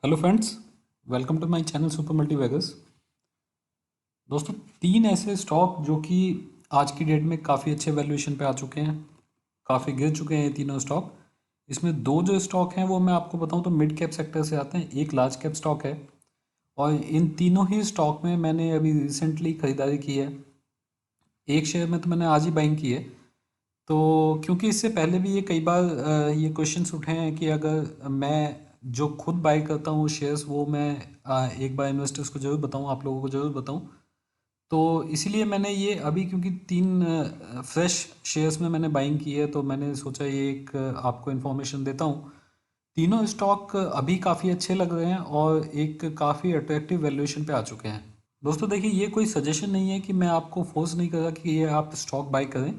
Hello friends, welcome to my channel super multibaggers. दोस्तों, तीन ऐसे स्टॉक जो कि आज की डेट में काफ़ी अच्छे वैल्यूएशन पे आ चुके हैं, काफ़ी गिर चुके हैं ये तीनों स्टॉक। इसमें दो जो स्टॉक हैं वो मैं आपको बताऊं तो मिड कैप सेक्टर से आते हैं, एक लार्ज कैप स्टॉक है। और इन तीनों ही स्टॉक में मैंने अभी रिसेंटली खरीदारी की है। एक शेयर में तो मैंने आज ही बाइंग की है। तो क्योंकि इससे पहले भी ये कई बार ये क्वेश्चंस उठे हैं कि अगर मैं जो खुद बाई करता हूँ शेयर्स वो मैं एक बार इन्वेस्टर्स को ज़रूर बताऊँ, आप लोगों को ज़रूर बताऊँ। तो इसीलिए मैंने ये अभी क्योंकि तीन फ्रेश शेयर्स में मैंने बाइंग की है तो मैंने सोचा ये एक आपको इन्फॉर्मेशन देता हूँ। तीनों स्टॉक अभी काफ़ी अच्छे लग रहे हैं और एक काफ़ी अट्रैक्टिव वैल्यूएशन पे आ चुके हैं। दोस्तों देखिए, ये कोई सजेशन नहीं है कि मैं आपको फोर्स नहीं कर रहा कि ये आप स्टॉक बाई करें।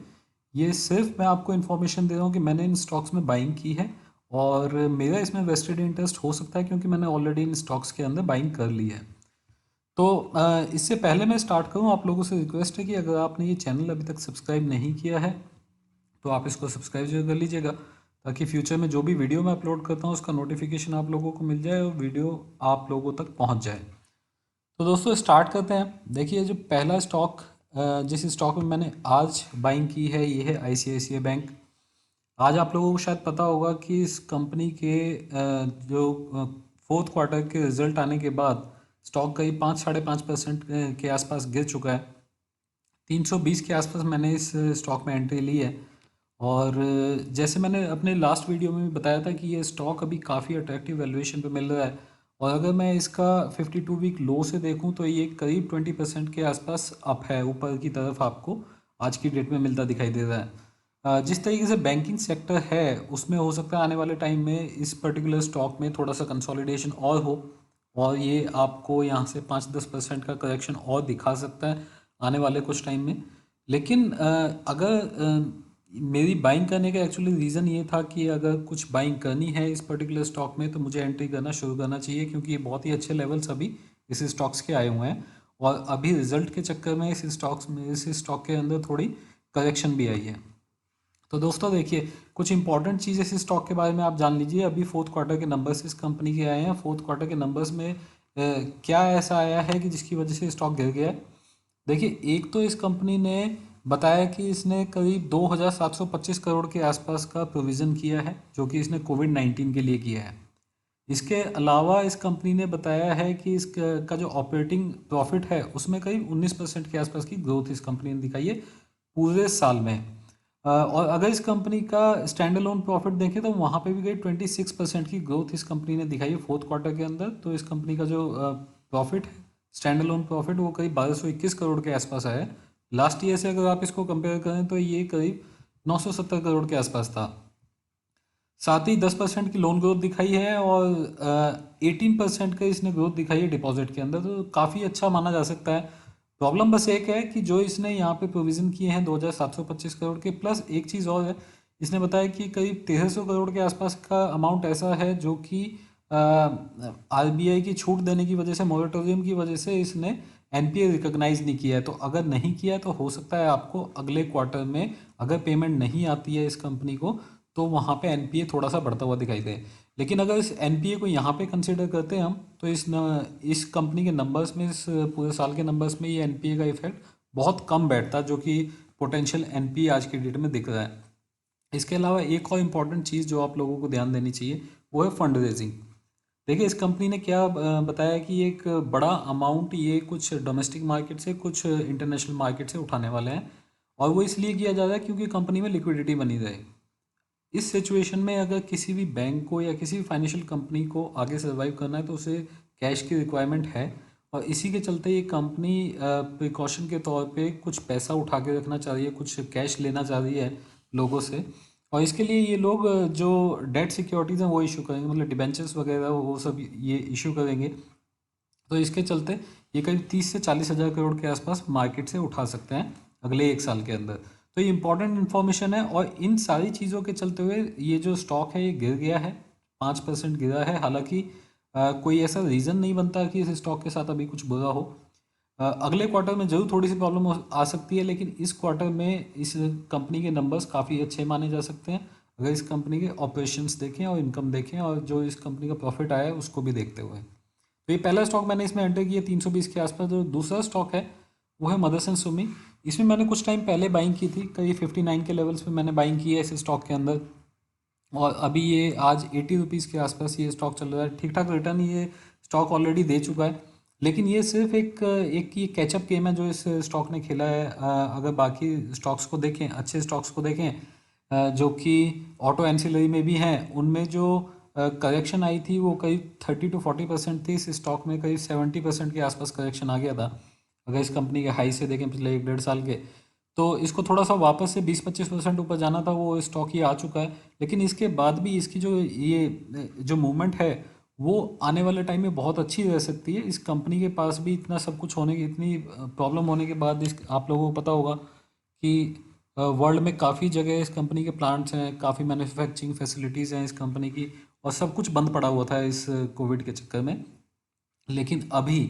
ये सिर्फ मैं आपको इन्फॉर्मेशन दे रहा हूँ कि मैंने इन स्टॉक्स में बाइंग की है और मेरा इसमें वेस्टेड इंटरेस्ट हो सकता है क्योंकि मैंने ऑलरेडी इन स्टॉक्स के अंदर बाइंग कर ली है। तो इससे पहले मैं स्टार्ट करूँ, आप लोगों से रिक्वेस्ट है कि अगर आपने ये चैनल अभी तक सब्सक्राइब नहीं किया है तो आप इसको सब्सक्राइब जरूर कर लीजिएगा, ताकि फ्यूचर में जो भी वीडियो मैं अपलोड करता हूँ उसका नोटिफिकेशन आप लोगों को मिल जाए और वीडियो आप लोगों तक पहुँच जाए। तो दोस्तों स्टार्ट करते हैं। देखिए, जो पहला स्टॉक जिस स्टॉक में मैंने आज बाइंग की है ये है आईसीआईसीआई बैंक। आज आप लोगों को शायद पता होगा कि इस कंपनी के जो फोर्थ क्वार्टर के रिजल्ट आने के बाद स्टॉक करीब 5 साढ़े 5% के आसपास गिर चुका है। 320 के आसपास मैंने इस स्टॉक में एंट्री ली है। और जैसे मैंने अपने लास्ट वीडियो में भी बताया था कि ये स्टॉक अभी काफ़ी अट्रैक्टिव वैल्यूएशन पे मिल रहा है। और अगर मैं इसका 52 वीक लो से देखूं तो ये करीब 20% के आसपास अप है, ऊपर की तरफ आपको आज की डेट में मिलता दिखाई दे रहा है। जिस तरीके से बैंकिंग सेक्टर है उसमें हो सकता है आने वाले टाइम में इस पर्टिकुलर स्टॉक में थोड़ा सा कंसोलिडेशन और हो और ये आपको यहाँ से 5-10% का करेक्शन और दिखा सकता है आने वाले कुछ टाइम में। लेकिन अगर मेरी बाइंग करने का एक्चुअली रीज़न ये था कि अगर कुछ बाइंग करनी है इस पर्टिकुलर स्टॉक में तो मुझे एंट्री करना शुरू करना चाहिए, क्योंकि ये बहुत ही अच्छे लेवल्स अभी इस स्टॉक्स के आए हुए हैं। और अभी रिजल्ट के चक्कर में इस स्टॉक के अंदर थोड़ी करेक्शन भी आई है। तो दोस्तों देखिए, कुछ इंपॉर्टेंट चीज़ इस स्टॉक के बारे में आप जान लीजिए। अभी फोर्थ क्वार्टर के नंबर्स इस कंपनी के आए हैं। फोर्थ क्वार्टर के नंबर्स में क्या ऐसा आया है कि जिसकी वजह से स्टॉक गिर गया है। देखिए, एक तो इस कंपनी ने बताया कि इसने करीब 2,725 करोड़ के आसपास का प्रोविज़न किया है, जो कि इसने कोविड-19 के लिए किया है। इसके अलावा इस कंपनी ने बताया है कि इसका जो ऑपरेटिंग प्रॉफिट है उसमें करीब 19% के आसपास की ग्रोथ इस कंपनी ने दिखाई है पूरे साल में। और अगर इस कंपनी का स्टैंड अलोन प्रॉफिट देखें तो वहाँ पे भी करीब 26% की ग्रोथ इस कंपनी ने दिखाई है फोर्थ क्वार्टर के अंदर। तो इस कंपनी का जो प्रॉफिट है, स्टैंड अलोन प्रॉफिट, वो करीब 1221 करोड़ के आसपास आया है। लास्ट ईयर से अगर आप इसको कंपेयर करें तो ये करीब 970 करोड़ के आसपास था। साथ ही 10% की लोन ग्रोथ दिखाई है और 18% का इसने ग्रोथ दिखाई है डिपॉजिट के अंदर, तो काफ़ी अच्छा माना जा सकता है। प्रॉब्लम बस एक है कि जो इसने यहाँ पे प्रोविज़न किए हैं 2,725 करोड़ के, प्लस एक चीज़ और है। इसने बताया कि करीब 1,300 करोड़ के आसपास का अमाउंट ऐसा है जो कि आरबीआई की छूट देने की वजह से, मोरेटोरियम की वजह से इसने एनपीए रिकॉग्नाइज नहीं किया है। तो अगर नहीं किया है तो हो सकता है आपको अगले क्वार्टर में अगर पेमेंट नहीं आती है इस कंपनी को तो वहाँ पे एनपीए थोड़ा सा बढ़ता हुआ दिखाई दे। लेकिन अगर इस एनपीए को यहाँ पे कंसिडर करते हैं हम तो इस कंपनी के नंबर्स में, इस पूरे साल के नंबर्स में ये एनपीए का इफेक्ट बहुत कम बैठता, जो कि पोटेंशियल एनपीए आज की डेट में दिख रहा है। इसके अलावा एक और इम्पॉर्टेंट चीज़ जो आप लोगों को ध्यान देनी चाहिए वो है फंड रेजिंग। देखिए, इस कंपनी ने क्या बताया कि एक बड़ा अमाउंट ये कुछ डोमेस्टिक मार्केट से, कुछ इंटरनेशनल मार्केट से उठाने वाले हैं। और वो इसलिए किया जा रहा है क्योंकि कंपनी में लिक्विडिटी बनी रहे। इस सिचुएशन में अगर किसी भी बैंक को या किसी भी फाइनेंशियल कंपनी को आगे सर्वाइव करना है तो उसे कैश की रिक्वायरमेंट है। और इसी के चलते ये कंपनी प्रिकॉशन के तौर पे कुछ पैसा उठा के रखना चाह रही है, कुछ कैश लेना चाह रही है लोगों से। और इसके लिए ये लोग जो डेट सिक्योरिटीज़ हैं वो इशू करेंगे, मतलब डिबेंचर्स वगैरह वो सब ये इशू करेंगे। तो इसके चलते ये करीब 30 से 40 हज़ार करोड़ के आसपास मार्केट से उठा सकते हैं अगले एक साल के अंदर। तो ये इंपॉर्टेंट इन्फॉर्मेशन है और इन सारी चीज़ों के चलते हुए ये जो स्टॉक है ये गिर गया है, 5% गिरा है। हालांकि कोई ऐसा रीज़न नहीं बनता कि इस स्टॉक के साथ अभी कुछ बुरा हो। अगले क्वार्टर में ज़रूर थोड़ी सी प्रॉब्लम आ सकती है, लेकिन इस क्वार्टर में इस कंपनी के नंबर्स काफ़ी अच्छे माने जा सकते हैं। अगर इस कंपनी के ऑपरेशंस देखें और इनकम देखें और जो इस कंपनी का प्रॉफिट आया है उसको भी देखते हुए। तो ये पहला स्टॉक मैंने इसमें एंटर किया 320 के आसपास। जो दूसरा स्टॉक है वो है मदरसन सुमी। इसमें मैंने कुछ टाइम पहले बाइंग की थी, करीब 59 के लेवल्स पे मैंने बाइंग की है इस स्टॉक के अंदर। और अभी ये आज 80 रुपीज़ के आसपास ये स्टॉक चल रहा है। ठीक ठाक रिटर्न ये स्टॉक ऑलरेडी दे चुका है, लेकिन ये सिर्फ एक ये कैचअप गेम है जो इस स्टॉक ने खेला है। अगर बाकी स्टॉक्स को देखें, अच्छे स्टॉक्स को देखें जो कि ऑटो एंसिलरी में भी हैं, उनमें जो करेक्शन आई थी वो करीब 30 to 40% थी। इस स्टॉक में करीब 70% के आसपास करेक्शन आ गया था। अगर इस कंपनी के हाई से देखें पिछले 1-1.5 साल के, तो इसको थोड़ा सा वापस से 20-25% ऊपर जाना था, वो स्टॉक ही आ चुका है। लेकिन इसके बाद भी इसकी जो मूवमेंट है वो आने वाले टाइम में बहुत अच्छी रह सकती है। इस कंपनी के पास भी इतना सब कुछ होने की, इतनी प्रॉब्लम होने के बाद आप लोगों को पता होगा कि वर्ल्ड में काफ़ी जगह इस कंपनी के प्लांट्स हैं, काफ़ी मैन्युफैक्चरिंग फैसिलिटीज़ हैं इस कंपनी की, और सब कुछ बंद पड़ा हुआ था इस कोविड के चक्कर में। लेकिन अभी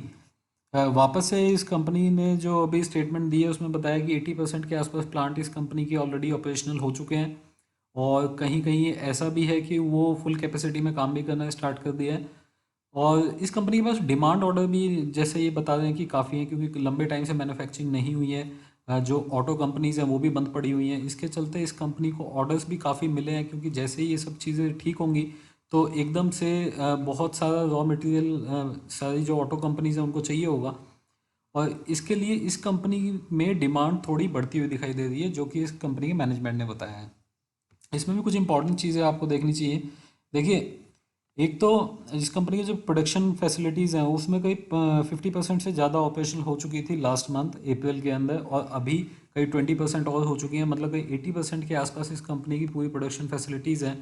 वापस से इस कंपनी ने जो अभी स्टेटमेंट दी है उसमें बताया कि 80% के आसपास प्लांट इस कंपनी के ऑलरेडी ऑपरेशनल हो चुके हैं, और कहीं कहीं ऐसा भी है कि वो फुल कैपेसिटी में काम भी करना स्टार्ट कर दिया है। और इस कंपनी के पास डिमांड ऑर्डर भी जैसे ये बता रहे हैं कि काफ़ी है, क्योंकि लंबे टाइम से मैन्युफैक्चरिंग नहीं हुई है। जो ऑटो कंपनीज़ हैं वो भी बंद पड़ी हुई हैं। इसके चलते इस कंपनी को ऑर्डर्स भी काफ़ी मिले हैं, क्योंकि जैसे ही ये सब चीज़ें ठीक होंगी तो एकदम से बहुत सारा रॉ मटेरियल सारी जो ऑटो कंपनीज़ हैं उनको चाहिए होगा, और इसके लिए इस कंपनी में डिमांड थोड़ी बढ़ती हुई दिखाई दे रही है, जो कि इस कंपनी के मैनेजमेंट ने बताया है। इसमें भी कुछ इंपॉर्टेंट चीज़ें आपको देखनी चाहिए। देखिए, एक तो इस कंपनी की जो प्रोडक्शन फैसिलिटीज़ हैं उसमें करीब 50% से ज़्यादा ऑपरेशनल हो चुकी थी लास्ट मंथ अप्रैल के अंदर, और अभी करीब 20% और हो चुकी हैं। मतलब करीब 80% के आसपास इस कंपनी की पूरी प्रोडक्शन फैसिलिटीज़ हैं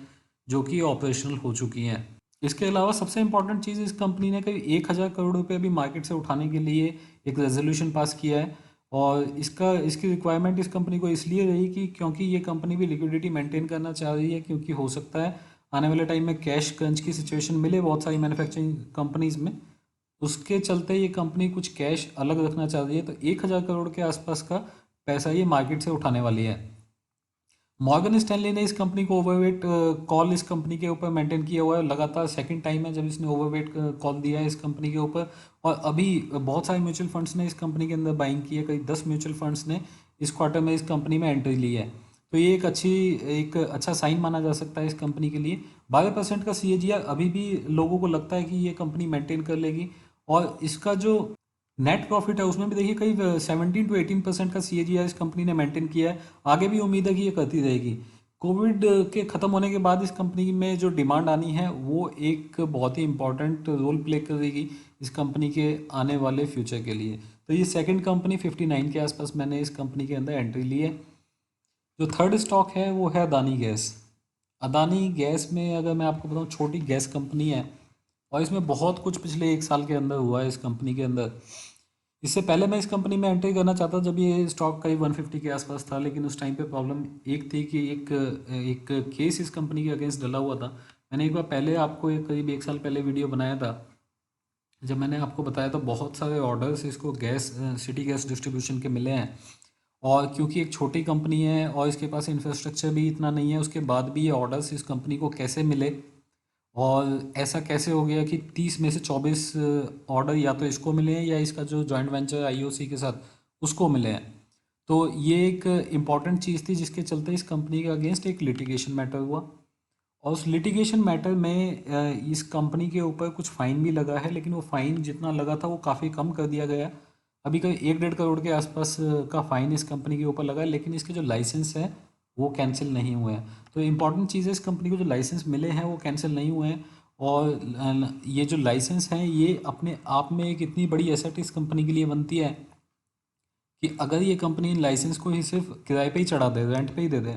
जो कि ऑपरेशनल हो चुकी हैं। इसके अलावा सबसे इंपॉर्टेंट चीज़, इस कंपनी ने करीब 1,000 करोड़ रुपये अभी मार्केट से उठाने के लिए एक रेजोल्यूशन पास किया है। और इसकी रिक्वायरमेंट इस कंपनी को इसलिए रही कि क्योंकि ये कंपनी भी लिक्विडिटी मेंटेन करना चाह रही है, क्योंकि हो सकता है आने वाले टाइम में कैश क्रंच की सिचुएशन मिले बहुत सारी मैन्युफैक्चरिंग कंपनीज में। उसके चलते ये कंपनी कुछ कैश अलग रखना चाह रही है, तो 1,000 करोड़ के आसपास का पैसा ये मार्केट से उठाने वाली है। मॉर्गन स्टैनली ने इस कंपनी को ओवरवेट कॉल इस कंपनी के ऊपर मेंटेन किया हुआ है। लगातार सेकंड टाइम है जब इसने ओवरवेट कॉल दिया है इस कंपनी के ऊपर। और अभी बहुत सारे म्यूचुअल फंड्स ने इस कंपनी के अंदर बाइंग की है। करीब 10 म्यूचुअल फंड्स ने इस क्वार्टर में इस कंपनी में एंट्री ली है। तो ये एक अच्छा साइन माना जा सकता है इस कंपनी के लिए। 12% का CAGR अभी भी लोगों को लगता है कि ये कंपनी मेंटेन कर लेगी। और इसका जो नेट प्रॉफिट है उसमें भी देखिए करीब 17 to 18% का CAGR इस कंपनी ने मेंटेन किया है। आगे भी उम्मीद है कि ये करती रहेगी। कोविड के ख़त्म होने के बाद इस कंपनी में जो डिमांड आनी है वो एक बहुत ही इंपॉर्टेंट रोल प्ले करेगी इस कंपनी के आने वाले फ्यूचर के लिए। तो ये सेकंड कंपनी 59 के आसपास मैंने इस कंपनी के अंदर एंट्री ली है। जो थर्ड स्टॉक है वो है अदानी गैस। अदानी गैस में अगर मैं आपको बताऊँ, छोटी गैस कंपनी है और इसमें बहुत कुछ पिछले 1 साल के अंदर हुआ है इस कंपनी के अंदर। इससे पहले मैं इस कंपनी में एंट्री करना चाहता जब ये स्टॉक करीब 150 के आसपास था, लेकिन उस टाइम पे प्रॉब्लम एक थी कि एक केस इस कंपनी के अगेंस्ट डला हुआ था। मैंने एक बार पहले आपको करीब 1 साल पहले वीडियो बनाया था, जब मैंने आपको बताया था बहुत सारे ऑर्डर्स इसको गैस सिटी गैस डिस्ट्रीब्यूशन के मिले हैं। और क्योंकि एक छोटी कंपनी है और इसके पास इंफ्रास्ट्रक्चर भी इतना नहीं है, उसके बाद भी ये ऑर्डर्स इस कंपनी को कैसे मिले, और ऐसा कैसे हो गया कि 30 में से 24 ऑर्डर या तो इसको मिले हैं या इसका जो जॉइंट वेंचर IOC के साथ उसको मिले हैं। तो ये एक इम्पॉर्टेंट चीज़ थी जिसके चलते इस कंपनी के अगेंस्ट एक लिटिगेशन मैटर हुआ। और उस लिटिगेशन मैटर में इस कंपनी के ऊपर कुछ फ़ाइन भी लगा है, लेकिन वो फ़ाइन जितना लगा था वो काफ़ी कम कर दिया गया। अभी कहीं 1-1.5 करोड़ के आसपास का फ़ाइन इस कंपनी के ऊपर लगा है, लेकिन इसके जो लाइसेंस है वो कैंसिल नहीं हुए हैं। तो इम्पॉर्टेंट चीज़ है, इस कंपनी को जो लाइसेंस मिले हैं वो कैंसिल नहीं हुए हैं। और ये जो लाइसेंस हैं ये अपने आप में एक इतनी बड़ी एसेट इस कंपनी के लिए बनती है कि अगर ये कंपनी इन लाइसेंस को ही सिर्फ किराए पे ही चढ़ा दे, रेंट पे ही दे दे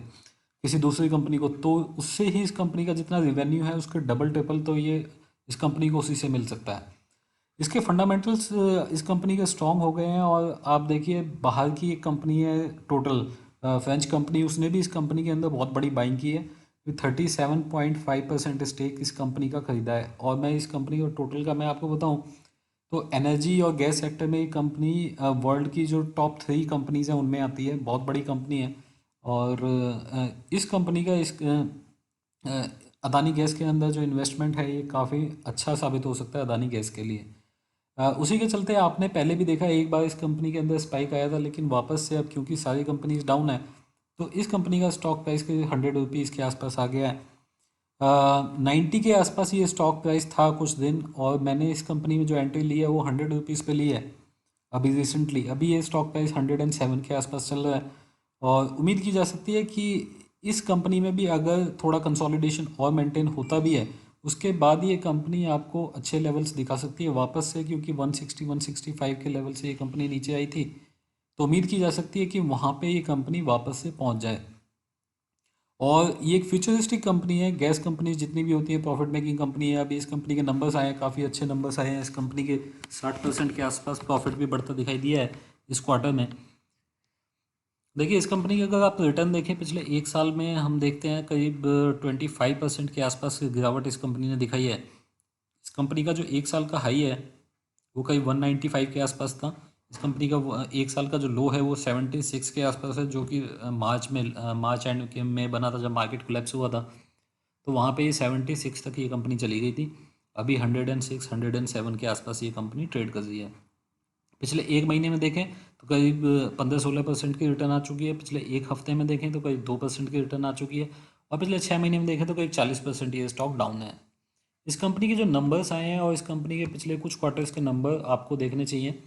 किसी दूसरी कंपनी को, तो उससे ही इस कंपनी का जितना रिवेन्यू है उसके डबल ट्रिपल तो ये इस कंपनी को उसी से मिल सकता है। इसके फंडामेंटल्स इस कंपनी के स्ट्रॉन्ग हो गए हैं। और आप देखिए, बाहर की एक कंपनी है टोटल, फ्रेंच कंपनी, उसने भी इस कंपनी के अंदर बहुत बड़ी बाइंग की है। 37.5% स्टेक इस कंपनी का खरीदा है। और मैं इस कंपनी का टोटल का मैं आपको बताऊं तो एनर्जी और गैस सेक्टर में ये कंपनी वर्ल्ड की जो टॉप 3 कंपनीज हैं उनमें आती है, बहुत बड़ी कंपनी है। और इस कंपनी का अदानी गैस के अंदर जो इन्वेस्टमेंट है ये काफ़ी अच्छा साबित हो सकता है अदानी गैस के लिए। उसी के चलते आपने पहले भी देखा एक बार इस कंपनी के अंदर स्पाइक आया था, लेकिन वापस से अब क्योंकि सारी कंपनीज डाउन है तो इस कंपनी का स्टॉक प्राइस के 100 रुपीज़ के आसपास आ गया है। 90 के आसपास ये स्टॉक प्राइस था कुछ दिन, और मैंने इस कंपनी में जो एंट्री ली है वो 100 रुपीज़ पे ली है अभी रिसेंटली। अभी ये स्टॉक प्राइस 107 के आसपास चल रहा है, और उम्मीद की जा सकती है कि इस कंपनी में भी अगर थोड़ा कंसोलिडेशन और मेंटेन होता भी है उसके बाद ये कंपनी आपको अच्छे लेवल्स दिखा सकती है वापस से, क्योंकि 160-165 के लेवल से ये कंपनी नीचे आई थी। तो उम्मीद की जा सकती है कि वहाँ पे ये कंपनी वापस से पहुँच जाए। और ये एक फ्यूचरिस्टिक कंपनी है। गैस कंपनी जितनी भी होती है प्रॉफिट मेकिंग कंपनी है। अभी इस कंपनी के नंबर्स आए हैं, काफ़ी अच्छे नंबर्स आए हैं इस कंपनी के। 60% के आसपास प्रॉफिट भी बढ़ता दिखाई दिया है इस क्वार्टर में। देखिए इस कंपनी के अगर आप रिटर्न देखें पिछले एक साल में, हम देखते हैं करीब 25% के आसपास गिरावट इस कंपनी ने दिखाई है। इस कंपनी का जो एक साल का हाई है वो करीब 195 के आसपास था। इस कंपनी का एक साल का जो लो है वो 76 के आसपास है, जो कि मार्च एंड में बना था जब मार्केट कोलैप्स हुआ था। तो वहाँ पे ये 76 तक ये कंपनी चली गई थी। अभी 106 107 के आसपास ये कंपनी ट्रेड कर रही है। पिछले एक महीने में देखें तो करीब 15-16% की रिटर्न आ चुकी है। पिछले एक हफ्ते में देखें तो करीब 2% की रिटर्न आ चुकी है, और पिछले 6 महीने में देखें तो करीब 40% ये स्टॉक डाउन है। इस कंपनी के जो नंबर्स आए हैं और इस कंपनी के पिछले कुछ क्वार्टर्स के नंबर आपको देखने चाहिए।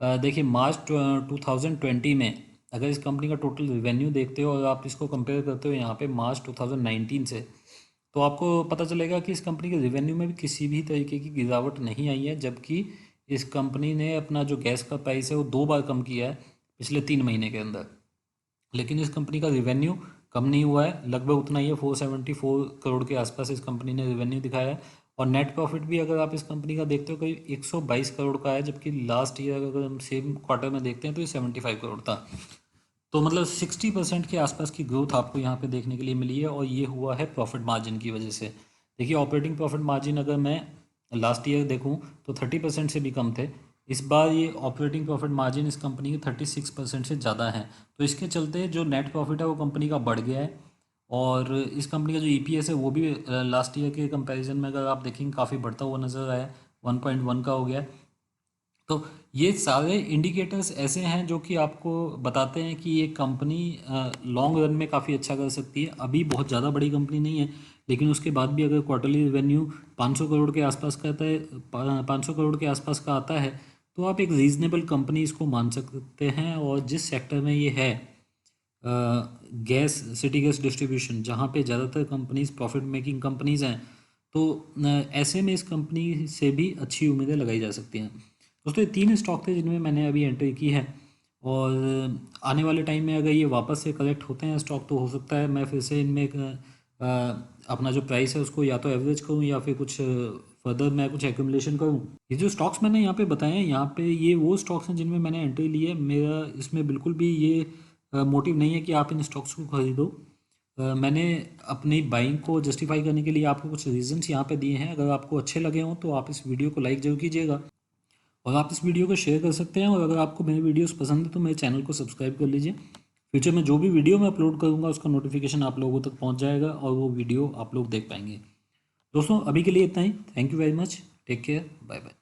देखिए मार्च 2020 में अगर इस कंपनी का टोटल रिवेन्यू देखते हो और आप इसको कंपेयर करते हो यहाँ पे मार्च 2019 से, तो आपको पता चलेगा कि इस कंपनी के रिवेन्यू में भी किसी भी तरीके की गिरावट नहीं आई है, जबकि इस कंपनी ने अपना जो गैस का प्राइस है वो 2 बार कम किया है पिछले 3 महीने के अंदर। लेकिन इस कंपनी का रिवेन्यू कम नहीं हुआ है, लगभग उतना ही है। 474 करोड़ के आसपास इस कंपनी ने रिवेन्यू दिखाया है, और नेट प्रॉफिट भी अगर आप इस कंपनी का देखते हो करीब 122 करोड़ का है, जबकि लास्ट ईयर अगर हम सेम क्वार्टर में देखते हैं तो ये 75 करोड़ था। तो मतलब 60% के आसपास की ग्रोथ आपको यहाँ पे देखने के लिए मिली है, और ये हुआ है प्रॉफिट मार्जिन की वजह से। देखिए ऑपरेटिंग प्रॉफिट मार्जिन अगर मैं लास्ट ईयर देखूँ तो 30% से भी कम थे। इस बार ये ऑपरेटिंग प्रॉफिट मार्जिन इस कंपनी के 36% से ज़्यादा है। तो इसके चलते जो नेट प्रॉफिट है वो कंपनी का बढ़ गया है, और इस कंपनी का जो ईपीएस है वो भी लास्ट ईयर के कंपैरिजन में अगर आप देखेंगे काफ़ी बढ़ता हुआ नज़र आया है, 1.1 का हो गया है। तो ये सारे इंडिकेटर्स ऐसे हैं जो कि आपको बताते हैं कि ये कंपनी लॉन्ग रन में काफ़ी अच्छा कर सकती है। अभी बहुत ज़्यादा बड़ी कंपनी नहीं है, लेकिन उसके बाद भी अगर क्वार्टरली रेवेन्यू 500 करोड़ के आसपास का आता है, 500 करोड़ के आसपास का आता है, तो आप एक रीज़नेबल कंपनी इसको मान सकते हैं। और जिस सेक्टर में ये है, गैस, सिटी गैस डिस्ट्रीब्यूशन, जहाँ पे ज़्यादातर कंपनीज प्रॉफिट मेकिंग कंपनीज हैं, तो ऐसे में इस कंपनी से भी अच्छी उम्मीदें लगाई जा सकती हैं। दोस्तों ये 3 स्टॉक थे जिनमें मैंने अभी एंट्री की है, और आने वाले टाइम में अगर ये वापस से कलेक्ट होते हैं स्टॉक तो हो सकता है मैं फिर से इनमें अपना जो प्राइस है उसको या तो एवरेज करूँ या फिर कुछ फर्दर मैं कुछ एक्यूमुलेशन करूँ। ये जो स्टॉक्स मैंने यहाँ पे बताए हैं, यहाँ पे ये वो स्टॉक्स हैं जिनमें मैंने एंट्री ली है। मेरा इसमें बिल्कुल भी ये मोटिव नहीं है कि आप इन स्टॉक्स को खरीदो। मैंने अपनी बाइंग को जस्टिफाई करने के लिए आपको कुछ रीजंस यहाँ पे दिए हैं। अगर आपको अच्छे लगे हों तो आप इस वीडियो को लाइक जरूर कीजिएगा, और आप इस वीडियो को शेयर कर सकते हैं। और अगर आपको मेरी वीडियोस पसंद है तो मेरे चैनल को सब्सक्राइब कर लीजिए। फ्यूचर में जो भी वीडियो मैं अपलोड करूँगा उसका नोटिफिकेशन आप लोगों तक पहुँच जाएगा, और वो वीडियो आप लोग देख पाएंगे। दोस्तों अभी के लिए इतना ही। Thank you very much. Take care. Bye bye.